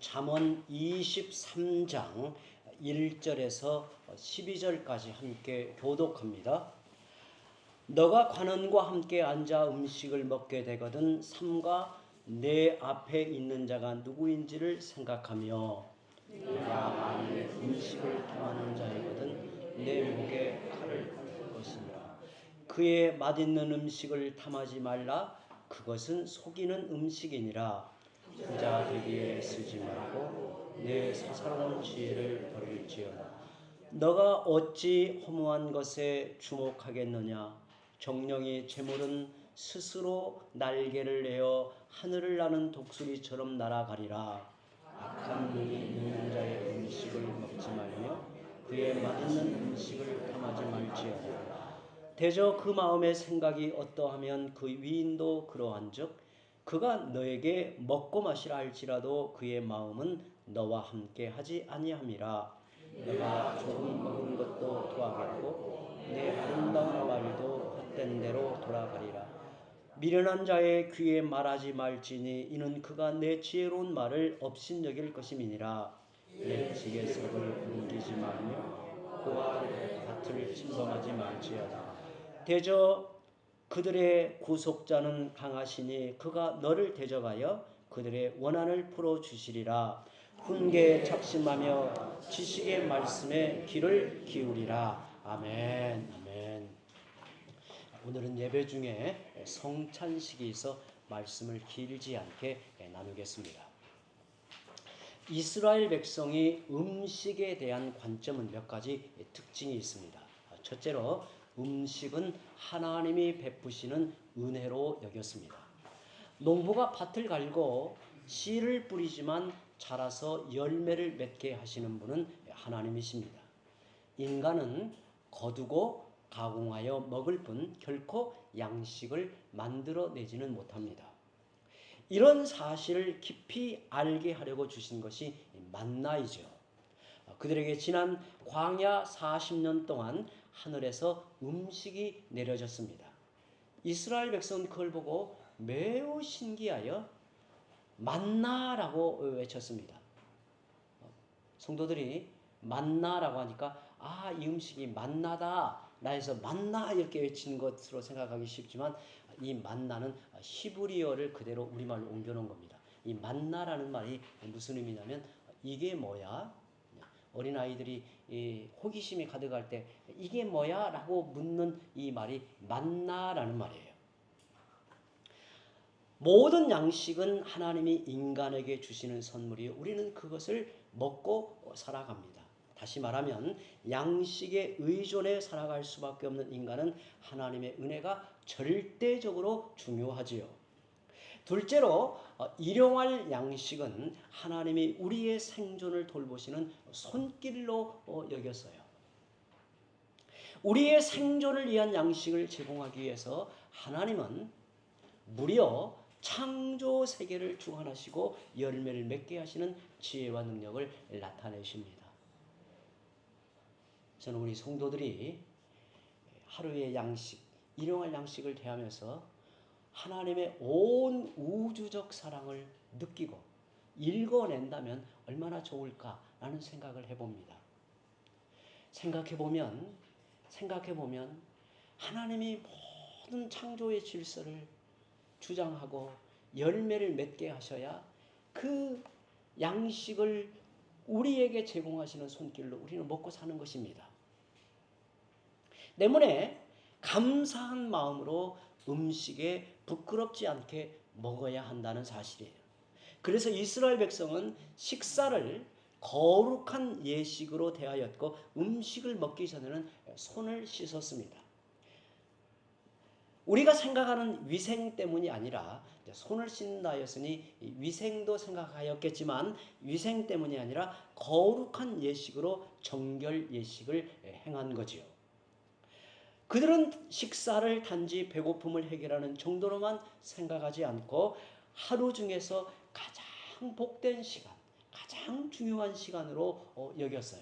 잠언 23장 1절에서 12절까지 함께 교독합니다. 너가 관원과 함께 앉아 음식을 먹게 되거든 삼가 내 앞에 있는 자가 누구인지를 생각하며 내가 만일 음식을 탐하는 자이거든 내 목에 칼을 할 것이니라. 그의 맛있는 음식을 탐하지 말라. 그것은 속이는 음식이니라. 부자 되기에 쓰지 말고 내 사사로운 지혜를 버릴지어다. 너가 어찌 허무한 것에 주목하겠느냐. 정령이 재물은 스스로 날개를 내어 하늘을 나는 독수리처럼 날아가리라. 악한 눈이 있는 자의 음식을 먹지 말며 그의 맛있는 음식을 탐하지 말지어다. 대저 그 마음의 생각이 어떠하면 그 위인도 그러한즉 그가 너에게 먹고 마시라 할지라도 그의 마음은 너와 함께 하지 아니함이라. 내가 조금 먹은 것도 토하겠고 내 아름다운 말도 헛된 대로 돌아가리라. 미련한 자의 귀에 말하지 말지니 이는 그가 내 지혜로운 말을 업신여길 것임이니라. 내 지게석을 옮기지 말며 그와 내 밭을 침범하지 말지어다. 대저 그들의 구속자는 강하시니 그가 너를 대적하여 그들의 원한을 풀어주시리라. 훈계에 작심하며 지식의 말씀에 귀를 기울이라. 아멘. 아멘. 오늘은 예배 중에 성찬식이 있어 말씀을 길지 않게 나누겠습니다. 이스라엘 백성이 음식에 대한 관점은 몇 가지 특징이 있습니다. 첫째로 음식은 하나님이 베푸시는 은혜로 여겼습니다. 농부가 밭을 갈고 씨를 뿌리지만 자라서 열매를 맺게 하시는 분은 하나님이십니다. 인간은 거두고 가공하여 먹을 뿐 결코 양식을 만들어내지는 못합니다. 이런 사실을 깊이 알게 하려고 주신 것이 만나이죠. 그들에게 지난 광야 40년 동안 하늘에서 음식이 내려졌습니다. 이스라엘 백성은 그걸 보고 매우 신기하여 만나라고 외쳤습니다. 성도들이 만나라고 하니까 이 음식이 만나다 해서 만나 이렇게 외치는 것으로 생각하기 쉽지만 이 만나는 히브리어를 그대로 우리말로 옮겨놓은 겁니다. 이 만나라는 말이 무슨 의미냐면 이게 뭐야? 어린아이들이 호기심이 가득할 때 이게 뭐야? 라고 묻는 이 말이 만나라는 말이에요. 모든 양식은 하나님이 인간에게 주시는 선물이요. 우리는 그것을 먹고 살아갑니다. 다시 말하면 양식에 의존해 살아갈 수밖에 없는 인간은 하나님의 은혜가 절대적으로 중요하지요. 둘째로 일용할 양식은 하나님이 우리의 생존을 돌보시는 손길로 여겼어요. 우리의 생존을 위한 양식을 제공하기 위해서 하나님은 무려 창조 세계를 주관하시고 열매를 맺게 하시는 지혜와 능력을 나타내십니다. 저는 우리 성도들이 하루의 양식, 일용할 양식을 대하면서 하나님의 온 우주적 사랑을 느끼고 읽어낸다면 얼마나 좋을까라는 생각을 해봅니다. 생각해보면 하나님이 모든 창조의 질서를 주장하고 열매를 맺게 하셔야 그 양식을 우리에게 제공하시는 손길로 우리는 먹고 사는 것입니다. 때문에 감사한 마음으로 음식에 부끄럽지 않게 먹어야 한다는 사실이에요. 그래서 이스라엘 백성은 식사를 거룩한 예식으로 대하였고 음식을 먹기 전에는 손을 씻었습니다. 우리가 생각하는 위생 때문이 아니라 손을 씻는다 하였으니 위생도 생각하였겠지만 위생 때문이 아니라 거룩한 예식으로 정결 예식을 행한 거지요. 그들은 식사를 단지 배고픔을 해결하는 정도로만 생각하지 않고 하루 중에서 가장 복된 시간, 가장 중요한 시간으로 여겼어요.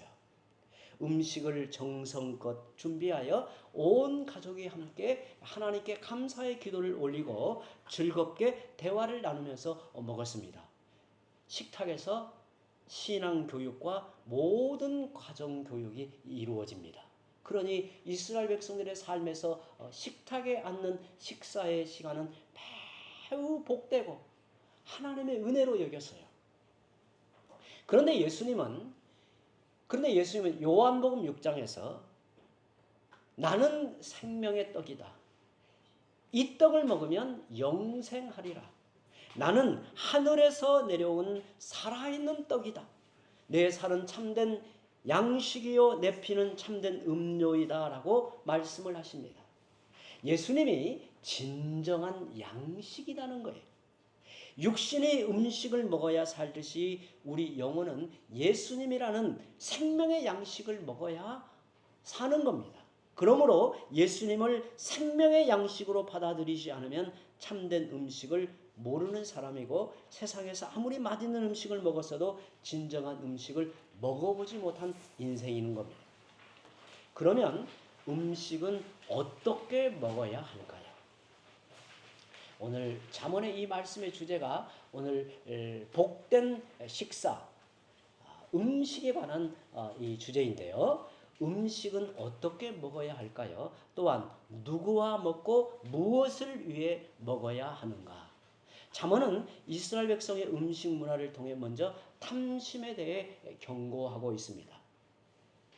음식을 정성껏 준비하여 온 가족이 함께 하나님께 감사의 기도를 올리고 즐겁게 대화를 나누면서 먹었습니다. 식탁에서 신앙 교육과 모든 과정 교육이 이루어집니다. 그러니 이스라엘 백성들의 삶에서 식탁에 앉는 식사의 시간은 매우 복되고 하나님의 은혜로 여겼어요. 그런데 예수님은 요한복음 6장에서 나는 생명의 떡이다. 이 떡을 먹으면 영생하리라. 나는 하늘에서 내려온 살아있는 떡이다. 내 살은 참된 양식이요 내 피는 참된 음료이다 라고 말씀을 하십니다. 예수님이 진정한 양식이라는 거예요. 육신의 음식을 먹어야 살듯이 우리 영혼은 예수님이라는 생명의 양식을 먹어야 사는 겁니다. 그러므로 예수님을 생명의 양식으로 받아들이지 않으면 참된 음식을 모르는 사람이고 세상에서 아무리 맛있는 음식을 먹었어도 진정한 음식을 먹어보지 못한 인생인 겁니다. 그러면 음식은 어떻게 먹어야 할까요? 오늘 잠언의 이 말씀의 주제가 오늘 복된 식사, 음식에 관한 이 주제인데요. 음식은 어떻게 먹어야 할까요? 또한 누구와 먹고 무엇을 위해 먹어야 하는가? 잠언은 이스라엘 백성의 음식 문화를 통해 먼저 탐심에 대해 경고하고 있습니다.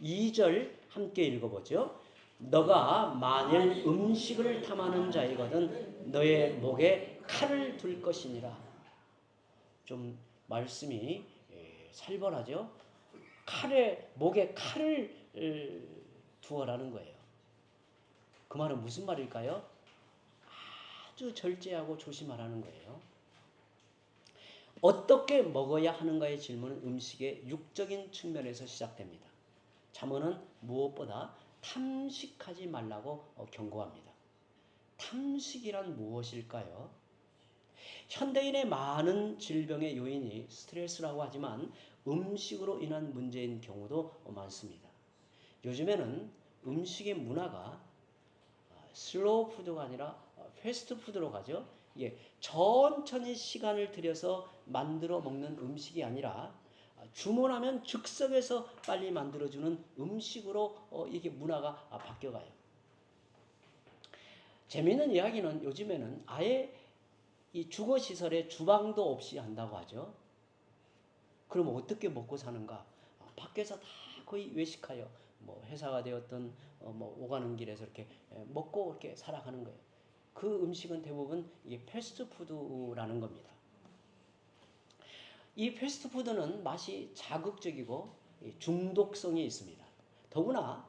2절 함께 읽어보죠. 너가 만일 음식을 탐하는 자이거든 너의 목에 칼을 둘 것이니라. 좀 말씀이 살벌하죠. 목에 칼을 두어라는 거예요. 그 말은 무슨 말일까요? 아주 절제하고 조심하라는 거예요. 어떻게 먹어야 하는가의 질문은 음식의 육적인 측면에서 시작됩니다. 잠언은 무엇보다 탐식하지 말라고 경고합니다. 탐식이란 무엇일까요? 현대인의 많은 질병의 요인이 스트레스라고 하지만 음식으로 인한 문제인 경우도 많습니다. 요즘에는 음식의 문화가 슬로우 푸드가 아니라 패스트푸드로 가죠. 이게 천천히 시간을 들여서 만들어 먹는 음식이 아니라 주문하면 즉석에서 빨리 만들어주는 음식으로 이게 문화가 바뀌어가요. 재미있는 이야기는 요즘에는 아예 이 주거시설에 주방도 없이 한다고 하죠. 그럼 어떻게 먹고 사는가? 밖에서 다 거의 외식하여 뭐 회사가 되었던 뭐 오가는 길에서 이렇게 먹고 이렇게 살아가는 거예요. 그 음식은 대부분 이게 패스트푸드라는 겁니다. 이 패스트푸드는 맛이 자극적이고 중독성이 있습니다. 더구나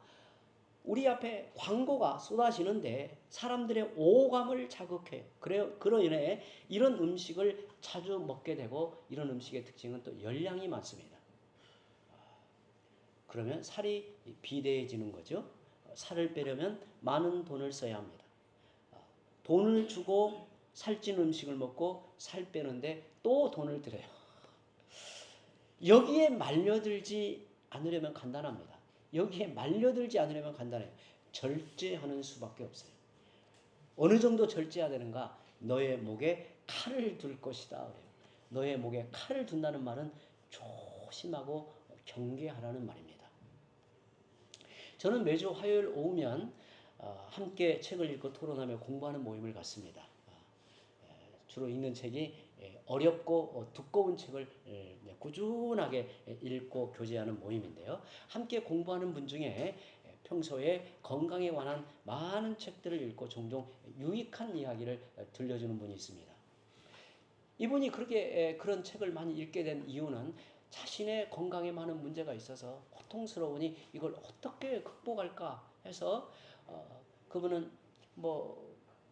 우리 앞에 광고가 쏟아지는데 사람들의 오감을 자극해요. 그로 인해 이런 음식을 자주 먹게 되고 이런 음식의 특징은 또 열량이 많습니다. 그러면 살이 비대해지는 거죠. 살을 빼려면 많은 돈을 써야 합니다. 돈을 주고 살찐 음식을 먹고 살 빼는데 또 돈을 들여요. 여기에 말려들지 않으려면 간단합니다. 여기에 말려들지 않으려면 간단해요. 절제하는 수밖에 없어요. 어느 정도 절제해야 되는가? 너의 목에 칼을 둘 것이다. 그래요. 너의 목에 칼을 둔다는 말은 조심하고 경계하라는 말입니다. 저는 매주 화요일 오후면 함께 책을 읽고 토론하며 공부하는 모임을 갖습니다. 주로 읽는 책이 어렵고 두꺼운 책을 꾸준하게 읽고 교제하는 모임인데요. 함께 공부하는 분 중에 평소에 건강에 관한 많은 책들을 읽고 종종 유익한 이야기를 들려주는 분이 있습니다. 이분이 그런 책을 많이 읽게 된 이유는 자신의 건강에 많은 문제가 있어서 고통스러우니 이걸 어떻게 극복할까 해서 그분은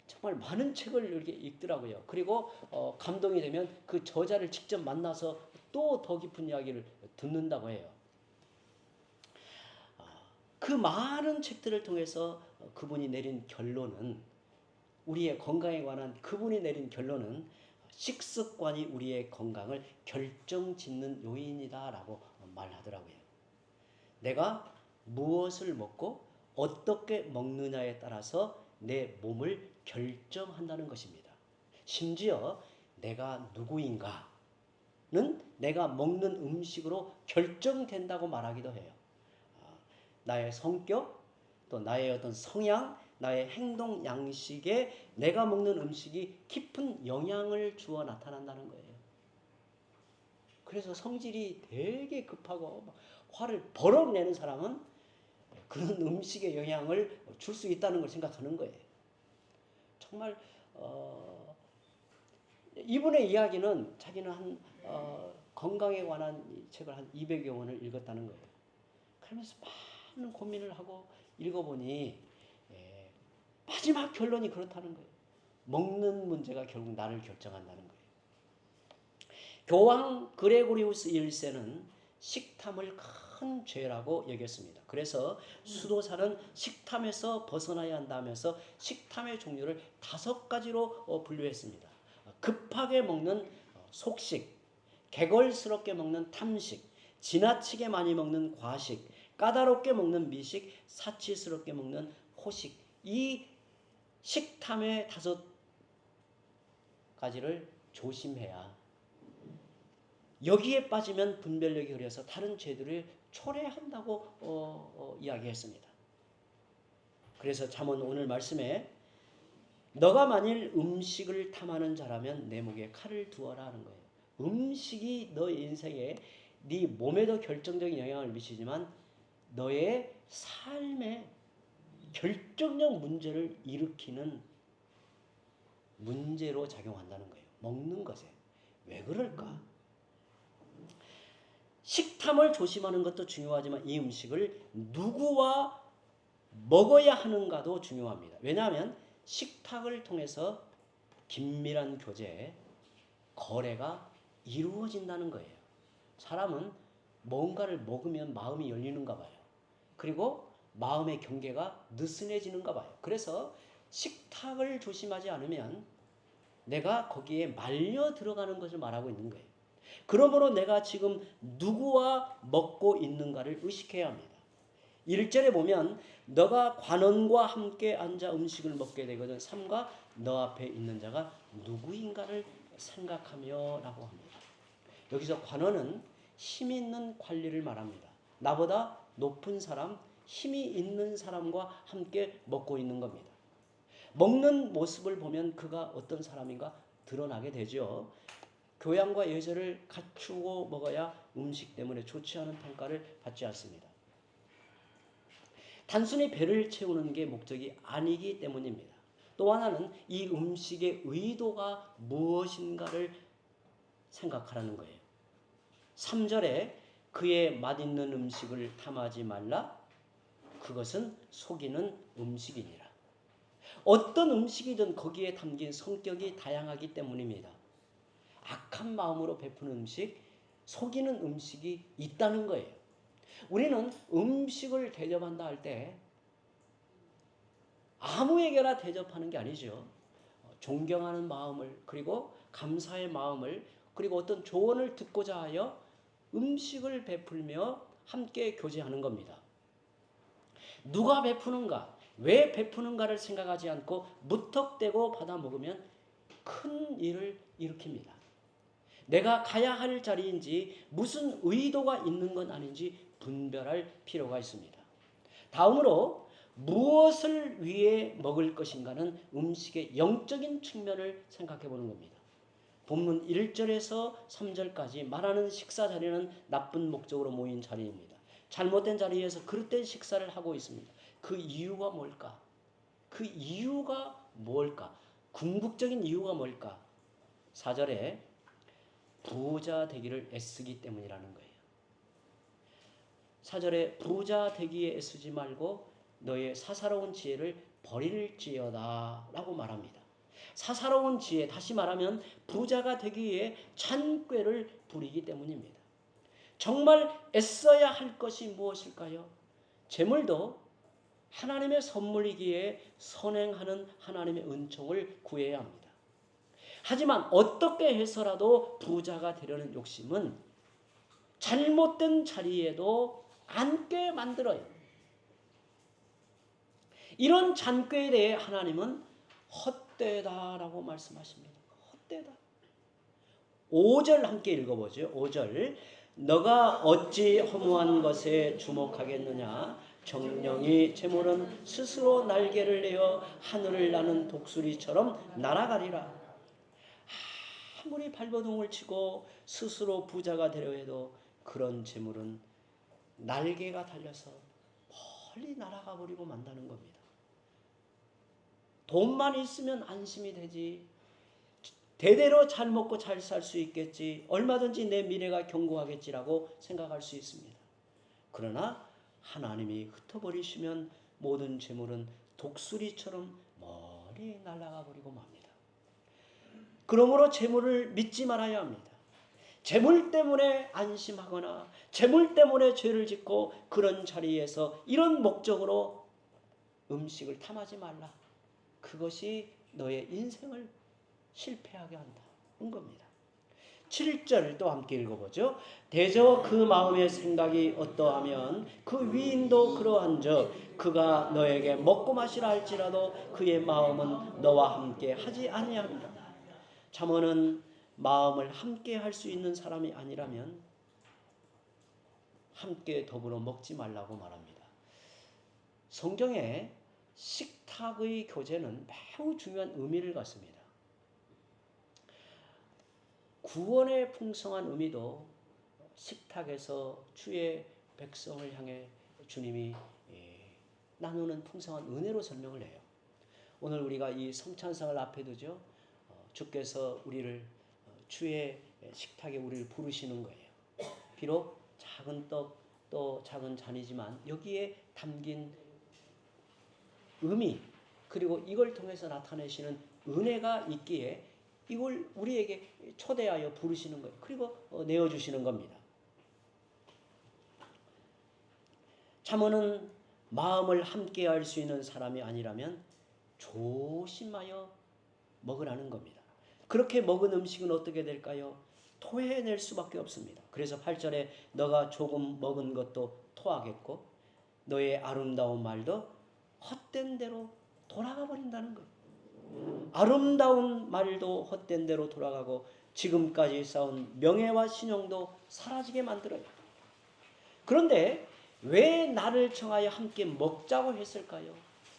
정말 많은 책을 이렇게 읽더라고요. 그리고 감동이 되면 그 저자를 직접 만나서 또 더 깊은 이야기를 듣는다고 해요. 그 많은 책들을 통해서 그분이 내린 결론은 우리의 건강에 관한 그분이 내린 결론은 식습관이 우리의 건강을 결정짓는 요인이다라고 말하더라고요. 내가 무엇을 먹고 어떻게 먹느냐에 따라서 내 몸을 결정한다는 것입니다. 심지어 내가 누구인가, 내가 먹는 음식으로 결정된다고 말하기도 해요. 나의 성격, 또 나의 어떤 성향, 나의 행동 양식에 내가 먹는 음식이 깊은 영향을 주어 나타난다는 거예요. 그래서 성질이 되게 급하고 화를 버럭 내는 사람은 그런 음식의 영향을 줄 수 있다는 걸 생각하는 거예요. 정말 이분의 이야기는 자기는 건강에 관한 책을 한 200여 권을 읽었다는 거예요. 그러면서 많은 고민을 하고 읽어보니 마지막 결론이 그렇다는 거예요. 먹는 문제가 결국 나를 결정한다는 거예요. 교황 그레고리우스 1세는 식탐을 큰 죄라고 여겼습니다. 그래서 수도사는 식탐에서 벗어나야 한다면서 식탐의 종류를 5가지로 분류했습니다. 급하게 먹는 속식, 개걸스럽게 먹는 탐식, 지나치게 많이 먹는 과식, 까다롭게 먹는 미식, 사치스럽게 먹는 호식. 이 식탐의 5가지를 조심해야 여기에 빠지면 분별력이 흐려서 다른 죄들을 초래한다고 이야기했습니다. 그래서 잠언 오늘 말씀에 너가 만일 음식을 탐하는 자라면 내 목에 칼을 두어라 하는 거예요. 음식이 너의 인생에 네 몸에도 결정적인 영향을 미치지만 너의 삶에 결정적 문제를 일으키는 문제로 작용한다는 거예요. 먹는 것에. 왜 그럴까? 식탐을 조심하는 것도 중요하지만 이 음식을 누구와 먹어야 하는가도 중요합니다. 왜냐하면 식탁을 통해서 긴밀한 교제, 거래가 이루어진다는 거예요. 사람은 뭔가를 먹으면 마음이 열리는가 봐요. 그리고 마음의 경계가 느슨해지는가 봐요. 그래서 식탁을 조심하지 않으면 내가 거기에 말려 들어가는 것을 말하고 있는 거예요. 그러므로 내가 지금 누구와 먹고 있는가를 의식해야 합니다. 1절에 보면 너가 관원과 함께 앉아 음식을 먹게 되거든 삼가 너 앞에 있는 자가 누구인가를 생각하며 라고 합니다. 여기서 관원은 힘 있는 관리를 말합니다. 나보다 높은 사람, 힘이 있는 사람과 함께 먹고 있는 겁니다. 먹는 모습을 보면 그가 어떤 사람인가 드러나게 되죠. 교양과 예절을 갖추고 먹어야 음식 때문에 좋지 않은 평가를 받지 않습니다. 단순히 배를 채우는 게 목적이 아니기 때문입니다. 또 하나는 이 음식의 의도가 무엇인가를 생각하라는 거예요. 3절에 그의 맛있는 음식을 탐하지 말라. 그것은 속이는 음식이니라. 어떤 음식이든 거기에 담긴 성격이 다양하기 때문입니다. 악한 마음으로 베푸는 음식, 속이는 음식이 있다는 거예요. 우리는 음식을 대접한다 할 때 아무에게나 대접하는 게 아니죠. 존경하는 마음을, 그리고 감사의 마음을, 그리고 어떤 조언을 듣고자 하여 음식을 베풀며 함께 교제하는 겁니다. 누가 베푸는가, 왜 베푸는가를 생각하지 않고 무턱대고 받아 먹으면 큰 일을 일으킵니다. 내가 가야 할 자리인지 무슨 의도가 있는 건 아닌지 분별할 필요가 있습니다. 다음으로 무엇을 위해 먹을 것인가는 음식의 영적인 측면을 생각해 보는 겁니다. 본문 1절에서 3절까지 말하는 식사 자리는 나쁜 목적으로 모인 자리입니다. 잘못된 자리에서 그릇된 식사를 하고 있습니다. 그 이유가 뭘까? 그 이유가 뭘까? 궁극적인 이유가 뭘까? 4절에 부자 되기를 애쓰기 때문이라는 거예요. 4절에 부자 되기에 애쓰지 말고 너의 사사로운 지혜를 버릴지어다 라고 말합니다. 사사로운 지혜, 다시 말하면 부자가 되기 위해 잔꾀를 부리기 때문입니다. 정말 애써야 할 것이 무엇일까요? 재물도 하나님의 선물이기에 선행하는 하나님의 은총을 구해야 합니다. 하지만 어떻게 해서라도 부자가 되려는 욕심은 잘못된 자리에도 앉게 만들어요. 이런 잔꾀에 대해 하나님은 헛되다라고 말씀하십니다. 헛되다. 5절 함께 읽어보죠. 5절. 너가 어찌 허무한 것에 주목하겠느냐. 정령이 재물은 스스로 날개를 내어 하늘을 나는 독수리처럼 날아가리라. 아무리 발버둥을 치고 스스로 부자가 되려 해도 그런 재물은 날개가 달려서 멀리 날아가 버리고 만다는 겁니다. 돈만 있으면 안심이 되지. 대대로 잘 먹고 잘 살 수 있겠지. 얼마든지 내 미래가 견고하겠지라고 생각할 수 있습니다. 그러나 하나님이 흩어버리시면 모든 재물은 독수리처럼 멀리 날아가 버리고 맙니다. 그러므로 재물을 믿지 말아야 합니다. 재물 때문에 안심하거나 재물 때문에 죄를 짓고 그런 자리에서 이런 목적으로 음식을 탐하지 말라. 그것이 너의 인생을 실패하게 한다는 겁니다. 7절 또 함께 읽어보죠. 대저 그 마음의 생각이 어떠하면 그 위인도 그러한즉 그가 너에게 먹고 마시라 할지라도 그의 마음은 너와 함께 하지 아니하리라. 잠언은 마음을 함께 할 수 있는 사람이 아니라면 함께 더불어 먹지 말라고 말합니다. 성경에 식탁의 교제는 매우 중요한 의미를 갖습니다. 구원의 풍성한 의미도 식탁에서 주의 백성을 향해 주님이 나누는 풍성한 은혜로 설명을 해요. 오늘 우리가 이 성찬상을 앞에 두죠. 주께서 우리를 주의 식탁에 우리를 부르시는 거예요. 비록 작은 떡 또 작은 잔이지만 여기에 담긴 의미 그리고 이걸 통해서 나타내시는 은혜가 있기에 이걸 우리에게 초대하여 부르시는 거예요. 그리고 내어주시는 겁니다. 잠언은 마음을 함께 할 수 있는 사람이 아니라면 조심하여 먹으라는 겁니다. 그렇게 먹은 음식은 어떻게 될까요? 토해낼 수밖에 없습니다. 그래서 8절에 너가 조금 먹은 것도 토하겠고 너의 아름다운 말도 헛된 대로 돌아가 버린다는 거예요. 아름다운 말도 헛된 대로 돌아가고 지금까지 쌓은 명예와 신용도 사라지게 만들어요. 그런데 왜 나를 청하여 함께 먹자고 했을까요?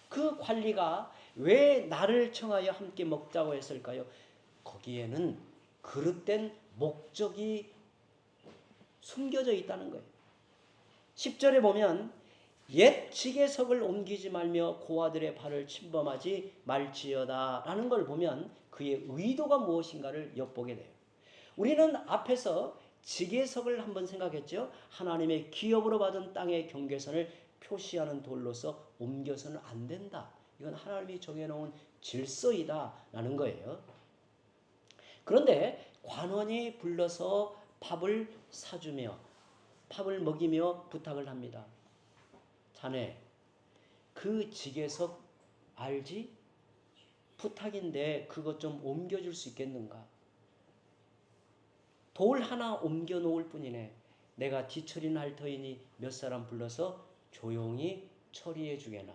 그 관리가 왜 나를 청하여 함께 먹자고 했을까요? 거기에는 그릇된 목적이 숨겨져 있다는 거예요. 10절에 보면 옛 지게석을 옮기지 말며 고아들의 발을 침범하지 말지어다 라는 걸 보면 그의 의도가 무엇인가를 엿보게 돼요. 우리는 앞에서 지게석을 한번 생각했죠. 하나님의 기업으로 받은 땅의 경계선을 표시하는 돌로서 옮겨서는 안 된다. 이건 하나님이 정해놓은 질서이다 라는 거예요. 그런데 관원이 불러서 밥을 사주며 밥을 먹이며 부탁을 합니다. 자네 그 지게석 알지? 부탁인데 그것 좀 옮겨줄 수 있겠는가? 돌 하나 옮겨 놓을 뿐이네. 내가 뒤처리는 할 터이니 몇 사람 불러서 조용히 처리해 주게나.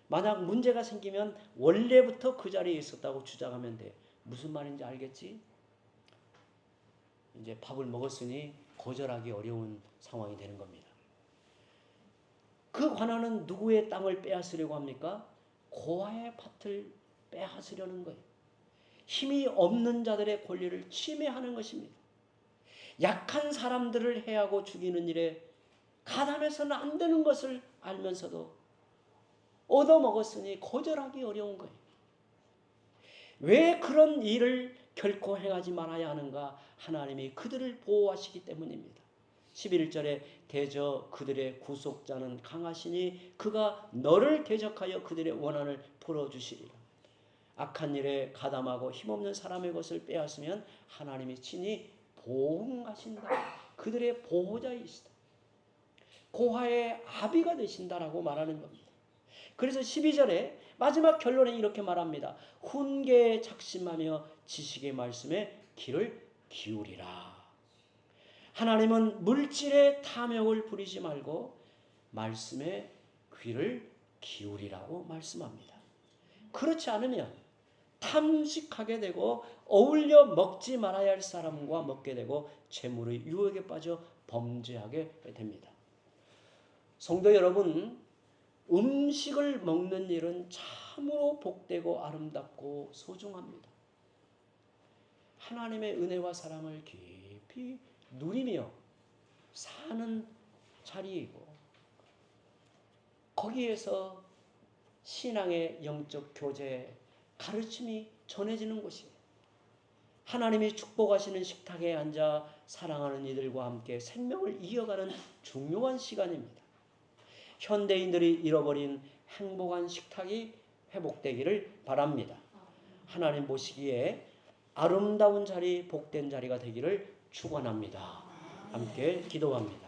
만약 문제가 생기면 원래부터 그 자리에 있었다고 주장하면 돼. 무슨 말인지 알겠지? 이제 밥을 먹었으니 거절하기 어려운 상황이 되는 겁니다. 그 관원은 누구의 땅을 빼앗으려고 합니까? 고아의 밭을 빼앗으려는 거예요. 힘이 없는 자들의 권리를 침해하는 것입니다. 약한 사람들을 해하고 죽이는 일에 가담해서는 안 되는 것을 알면서도 얻어먹었으니 거절하기 어려운 거예요. 왜 그런 일을 결코 행하지 말아야 하는가? 하나님이 그들을 보호하시기 때문입니다. 11절에 대저 그들의 구속자는 강하시니 그가 너를 대적하여 그들의 원한을 풀어주시리라. 악한 일에 가담하고 힘없는 사람의 것을 빼앗으면 하나님이 친히 보응하신다. 그들의 보호자이시다. 고아의 아비가 되신다라고 말하는 겁니다. 그래서 12절에 마지막 결론에 이렇게 말합니다. 훈계에 작심하며 지식의 말씀에 귀를 기울이라. 하나님은 물질의 탐욕을 부리지 말고 말씀에 귀를 기울이라고 말씀합니다. 그렇지 않으면 탐식하게 되고 어울려 먹지 말아야 할 사람과 먹게 되고 재물의 유혹에 빠져 범죄하게 됩니다. 성도 여러분, 음식을 먹는 일은 참으로 복되고 아름답고 소중합니다. 하나님의 은혜와 사랑을 깊이 누리며 사는 자리이고 거기에서 신앙의 영적 교제, 가르침이 전해지는 곳이에요. 하나님이 축복하시는 식탁에 앉아 사랑하는 이들과 함께 생명을 이어가는 중요한 시간입니다. 현대인들이 잃어버린 행복한 식탁이 회복되기를 바랍니다. 하나님 보시기에 아름다운 자리, 복된 자리가 되기를 축원합니다. 함께 기도합니다.